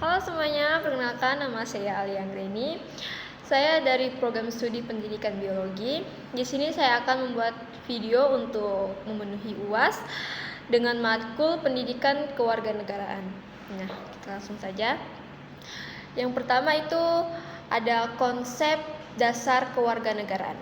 Halo semuanya, perkenalkan nama saya Alia Anggreni. Saya dari program studi pendidikan biologi. Di sini saya akan membuat video untuk memenuhi UAS dengan matkul pendidikan kewarganegaraan. Nah, kita langsung saja. Yang pertama itu ada konsep dasar kewarganegaraan.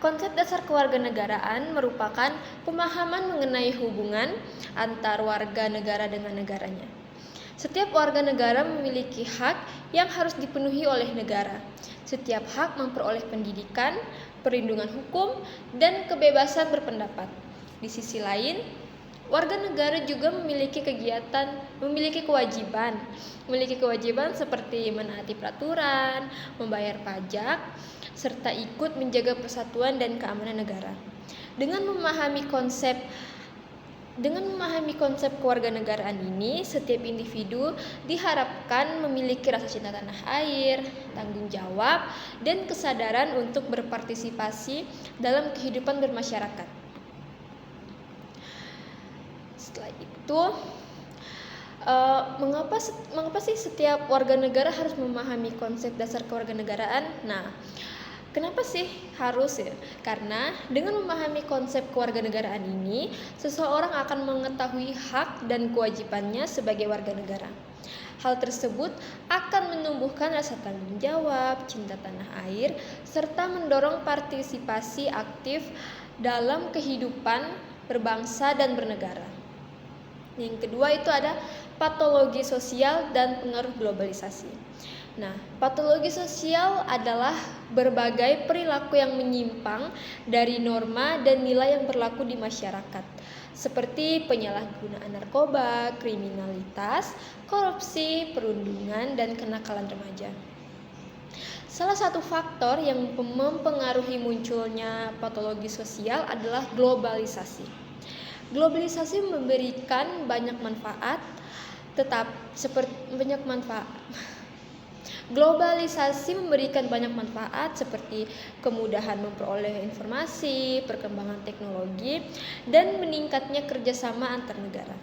Konsep dasar kewarganegaraan merupakan pemahaman mengenai hubungan antar warga negara dengan negaranya. Setiap warga negara memiliki hak yang harus dipenuhi oleh negara. Setiap hak memperoleh pendidikan, perlindungan hukum, dan kebebasan berpendapat. Di sisi lain, warga negara juga memiliki kewajiban seperti menaati peraturan, membayar pajak, serta ikut menjaga persatuan dan keamanan negara. Dengan memahami konsep kewarganegaraan ini, setiap individu diharapkan memiliki rasa cinta tanah air, tanggung jawab, dan kesadaran untuk berpartisipasi dalam kehidupan bermasyarakat. Setelah itu, mengapa sih setiap warga negara harus memahami konsep dasar kewarganegaraan? Nah, kenapa sih harus ya? Karena dengan memahami konsep kewarganegaraan ini, seseorang akan mengetahui hak dan kewajibannya sebagai warga negara. Hal tersebut akan menumbuhkan rasa tanggung jawab, cinta tanah air, serta mendorong partisipasi aktif dalam kehidupan berbangsa dan bernegara. Yang kedua itu ada patologi sosial dan pengaruh globalisasi. Nah, patologi sosial adalah berbagai perilaku yang menyimpang dari norma dan nilai yang berlaku di masyarakat, seperti penyalahgunaan narkoba, kriminalitas, korupsi, perundungan, dan kenakalan remaja. Salah satu faktor yang mempengaruhi munculnya patologi sosial adalah globalisasi. Globalisasi memberikan banyak manfaat, Globalisasi memberikan banyak manfaat seperti kemudahan memperoleh informasi, perkembangan teknologi, dan meningkatnya kerjasama antar negara.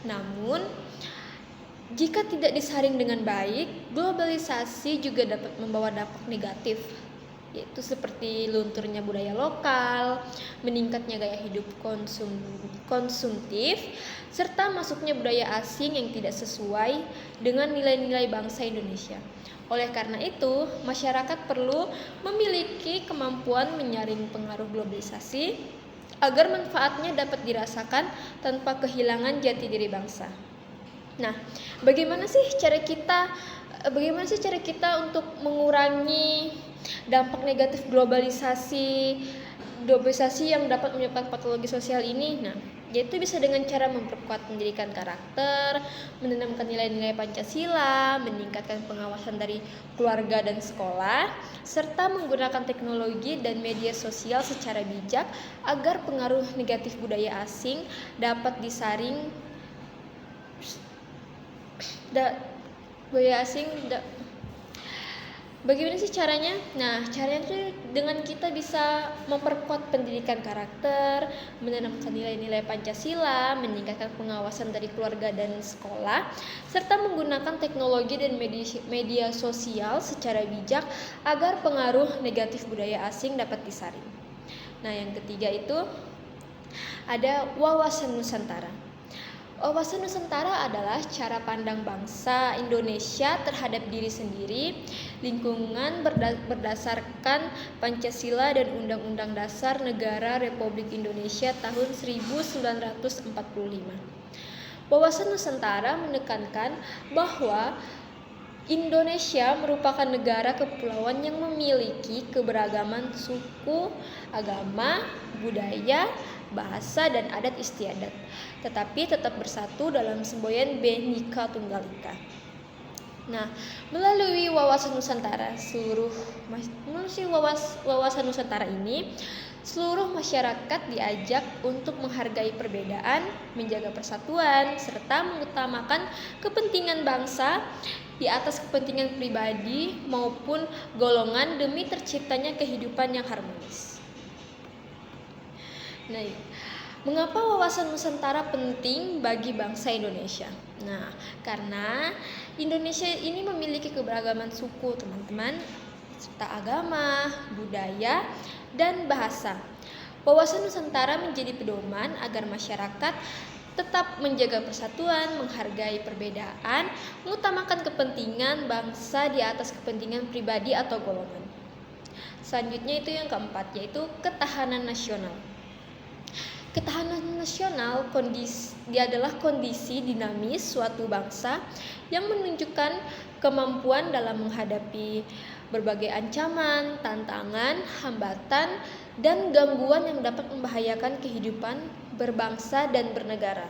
Namun, jika tidak disaring dengan baik, globalisasi juga dapat membawa dampak negatif, yaitu seperti lunturnya budaya lokal, meningkatnya gaya hidup konsumtif, serta masuknya budaya asing yang tidak sesuai dengan nilai-nilai bangsa Indonesia. Oleh karena itu, masyarakat perlu memiliki kemampuan menyaring pengaruh globalisasi agar manfaatnya dapat dirasakan tanpa kehilangan jati diri bangsa. Nah, bagaimana sih cara kita untuk mengurangi dampak negatif globalisasi yang dapat menyebabkan patologi sosial ini? Nah, yaitu bisa dengan cara memperkuat pendidikan karakter, menanamkan nilai-nilai Pancasila, meningkatkan pengawasan dari keluarga dan sekolah, serta menggunakan teknologi dan media sosial secara bijak agar pengaruh negatif budaya asing dapat disaring. Bagaimana sih caranya? Nah, caranya itu dengan kita bisa memperkuat pendidikan karakter, menanamkan nilai-nilai Pancasila, meningkatkan pengawasan dari keluarga dan sekolah, serta menggunakan teknologi dan media sosial secara bijak agar pengaruh negatif budaya asing dapat disaring. Nah, yang ketiga itu ada wawasan Nusantara. Wawasan Nusantara adalah cara pandang bangsa Indonesia terhadap diri sendiri, lingkungan berdasarkan Pancasila dan Undang-Undang Dasar Negara Republik Indonesia tahun 1945. Wawasan Nusantara menekankan bahwa Indonesia merupakan negara kepulauan yang memiliki keberagaman suku, agama, budaya, bahasa, dan adat istiadat, tetapi tetap bersatu dalam semboyan Bhinneka Tunggal Ika. Nah, melalui wawasan Nusantara ini, seluruh masyarakat diajak untuk menghargai perbedaan, menjaga persatuan, serta mengutamakan kepentingan bangsa di atas kepentingan pribadi maupun golongan demi terciptanya kehidupan yang harmonis. Nah, mengapa wawasan Nusantara penting bagi bangsa Indonesia? Nah, karena Indonesia ini memiliki keberagaman suku, teman-teman, serta agama, budaya, dan bahasa. Wawasan Nusantara menjadi pedoman agar masyarakat tetap menjaga persatuan, menghargai perbedaan, mengutamakan kepentingan bangsa di atas kepentingan pribadi atau golongan. Selanjutnya itu yang keempat, yaitu ketahanan nasional. Ketahanan nasional dia adalah kondisi dinamis suatu bangsa yang menunjukkan kemampuan dalam menghadapi berbagai ancaman, tantangan, hambatan, dan gangguan yang dapat membahayakan kehidupan berbangsa dan bernegara.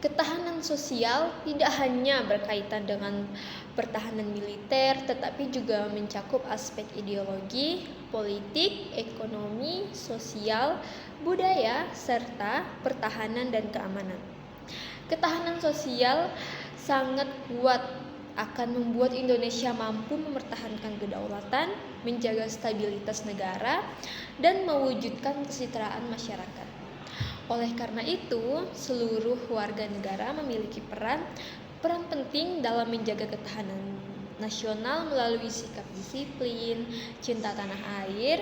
Ketahanan sosial tidak hanya berkaitan dengan pertahanan militer, tetapi juga mencakup aspek ideologi, politik, ekonomi, sosial, budaya, serta pertahanan dan keamanan. Ketahanan sosial sangat kuat akan membuat Indonesia mampu mempertahankan kedaulatan, menjaga stabilitas negara, dan mewujudkan kesejahteraan masyarakat. Oleh karena itu, seluruh warga negara memiliki peran penting dalam menjaga ketahanan nasional melalui sikap disiplin, cinta tanah air,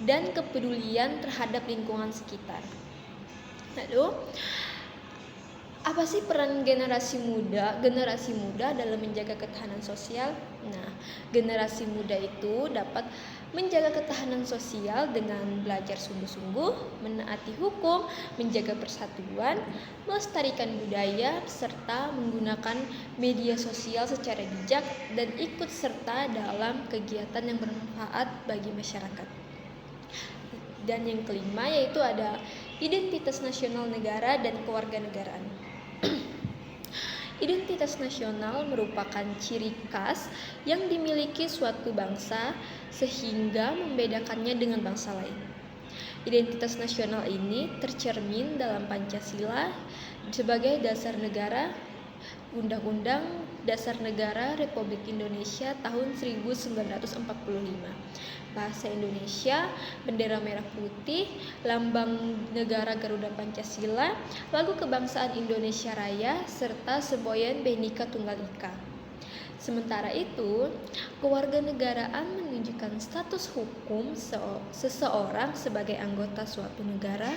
dan kepedulian terhadap lingkungan sekitar. Lalu, apa sih peran generasi muda dalam menjaga ketahanan sosial? Nah, generasi muda itu dapat menjaga ketahanan sosial dengan belajar sungguh-sungguh, menaati hukum, menjaga persatuan, melestarikan budaya, serta menggunakan media sosial secara bijak dan ikut serta dalam kegiatan yang bermanfaat bagi masyarakat. Dan yang kelima yaitu ada identitas nasional negara dan kewarganegaraan. Identitas nasional merupakan ciri khas yang dimiliki suatu bangsa sehingga membedakannya dengan bangsa lain. Identitas nasional ini tercermin dalam Pancasila sebagai dasar negara, Undang-Undang Dasar Negara Republik Indonesia tahun 1945. Bahasa Indonesia, bendera merah putih, lambang negara Garuda Pancasila, lagu kebangsaan Indonesia Raya, serta semboyan Bhinneka Tunggal Ika. Sementara itu, kewarganegaraan menunjukkan status hukum seseorang sebagai anggota suatu negara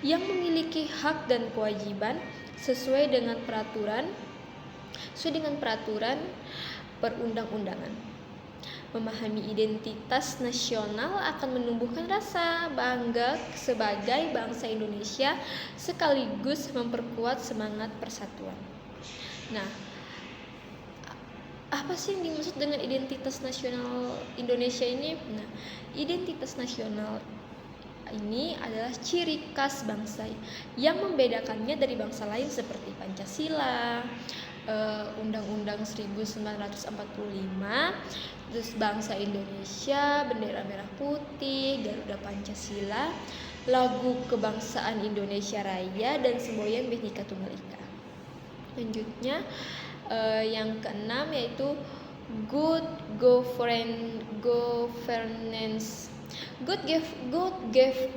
yang memiliki hak dan kewajiban sesuai dengan peraturan perundang-undangan. Memahami identitas nasional akan menumbuhkan rasa bangga sebagai bangsa Indonesia sekaligus memperkuat semangat persatuan. Nah, apa sih yang dimaksud dengan identitas nasional Indonesia ini? Nah, identitas nasional ini adalah ciri khas bangsa yang membedakannya dari bangsa lain seperti Pancasila, Undang-Undang 1945, terus bangsa Indonesia, bendera merah putih, Garuda Pancasila, lagu kebangsaan Indonesia Raya, dan semboyan Bhinneka Tunggal Ika. Selanjutnya yang keenam yaitu good governance. Good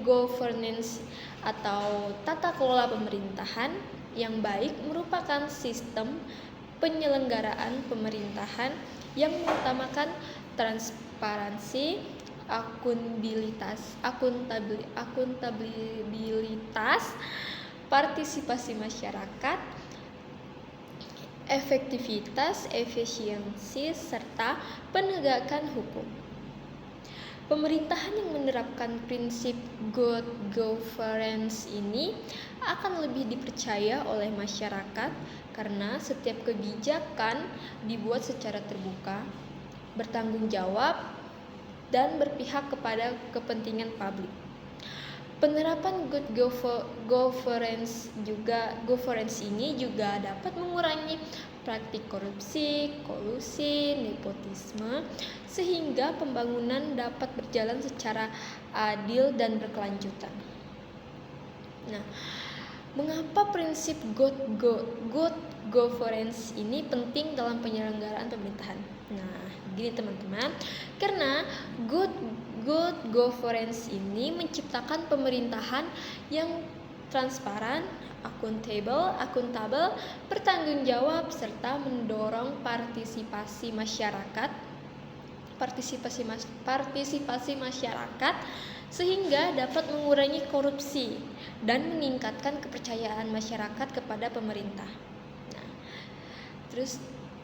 governance atau tata kelola pemerintahan yang baik merupakan sistem penyelenggaraan pemerintahan yang mengutamakan transparansi, akuntabilitas, partisipasi masyarakat, efektivitas, efisiensi, serta penegakan hukum. Pemerintahan yang menerapkan prinsip good governance ini akan lebih dipercaya oleh masyarakat karena setiap kebijakan dibuat secara terbuka, bertanggung jawab, dan berpihak kepada kepentingan publik. Penerapan good governance ini juga dapat mengurangi praktik korupsi, kolusi, nepotisme, sehingga pembangunan dapat berjalan secara adil dan berkelanjutan. Nah, mengapa prinsip good governance ini penting dalam penyelenggaraan pemerintahan? Nah, gini teman-teman, karena good governance ini menciptakan pemerintahan yang transparan, akuntabel, bertanggung jawab, serta mendorong partisipasi masyarakat sehingga dapat mengurangi korupsi dan meningkatkan kepercayaan masyarakat kepada pemerintah. Nah, terus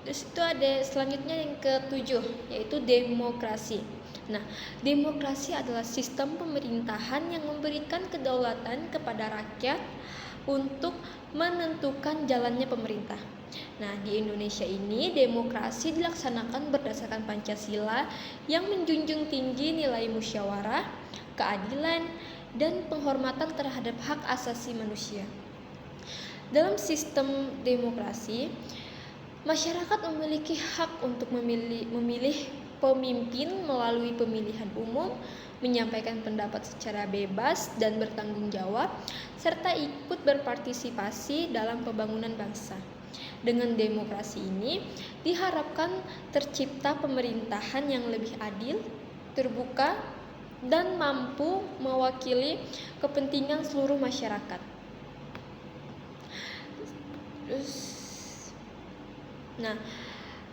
itu ada selanjutnya yang ketujuh, yaitu demokrasi. Nah, demokrasi adalah sistem pemerintahan yang memberikan kedaulatan kepada rakyat untuk menentukan jalannya pemerintah. Nah, di Indonesia ini demokrasi dilaksanakan berdasarkan Pancasila yang menjunjung tinggi nilai musyawarah, keadilan, dan penghormatan terhadap hak asasi manusia. Dalam sistem demokrasi, masyarakat memiliki hak untuk memilih pemimpin melalui pemilihan umum, menyampaikan pendapat secara bebas dan bertanggung jawab, serta ikut berpartisipasi dalam pembangunan bangsa. Dengan demokrasi ini, diharapkan tercipta pemerintahan yang lebih adil, terbuka, dan mampu mewakili kepentingan seluruh masyarakat. Nah,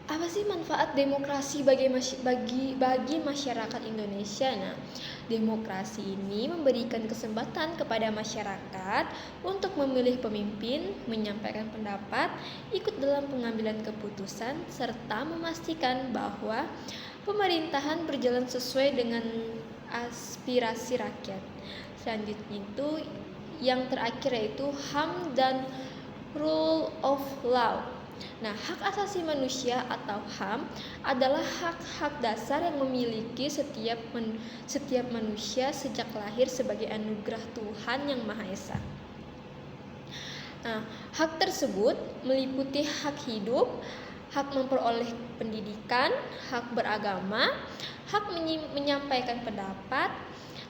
apa sih manfaat demokrasi bagi masyarakat Indonesia? Nah, demokrasi ini memberikan kesempatan kepada masyarakat untuk memilih pemimpin, menyampaikan pendapat, ikut dalam pengambilan keputusan, serta memastikan bahwa pemerintahan berjalan sesuai dengan aspirasi rakyat. Selanjutnya itu yang terakhir yaitu HAM dan Rule of Law. Nah, hak asasi manusia atau HAM adalah hak-hak dasar yang memiliki setiap manusia sejak lahir sebagai anugerah Tuhan Yang Maha Esa. Nah, hak tersebut meliputi hak hidup, hak memperoleh pendidikan, hak beragama, hak menyampaikan pendapat,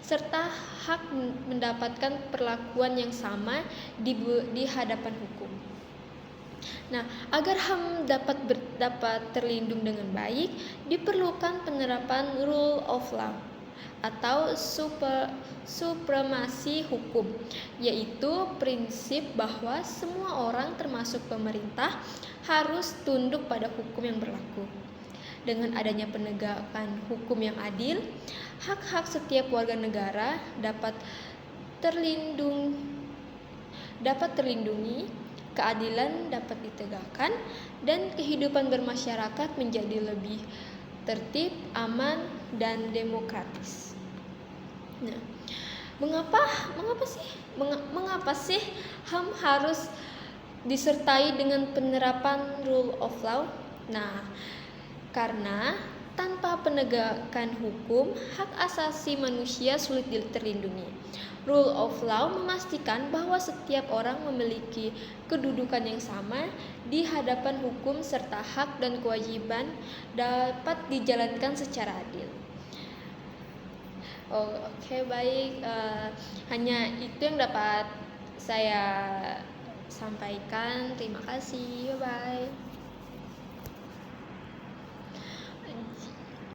serta hak mendapatkan perlakuan yang sama di hadapan hukum. Nah, agar HAM dapat terlindung dengan baik, diperlukan penerapan rule of law atau supremasi hukum, yaitu prinsip bahwa semua orang termasuk pemerintah harus tunduk pada hukum yang berlaku. Dengan adanya penegakan hukum yang adil, hak-hak setiap warga negara dapat terlindungi, keadilan dapat ditegakkan, dan kehidupan bermasyarakat menjadi lebih tertib, aman, dan demokratis. Nah, mengapa sih HAM harus disertai dengan penerapan rule of law? Nah, karena tanpa penegakan hukum, hak asasi manusia sulit terlindungi. Rule of law memastikan bahwa setiap orang memiliki kedudukan yang sama di hadapan hukum serta hak dan kewajiban dapat dijalankan secara adil. Oke, baik. Hanya itu yang dapat saya sampaikan. Terima kasih. Bye-bye.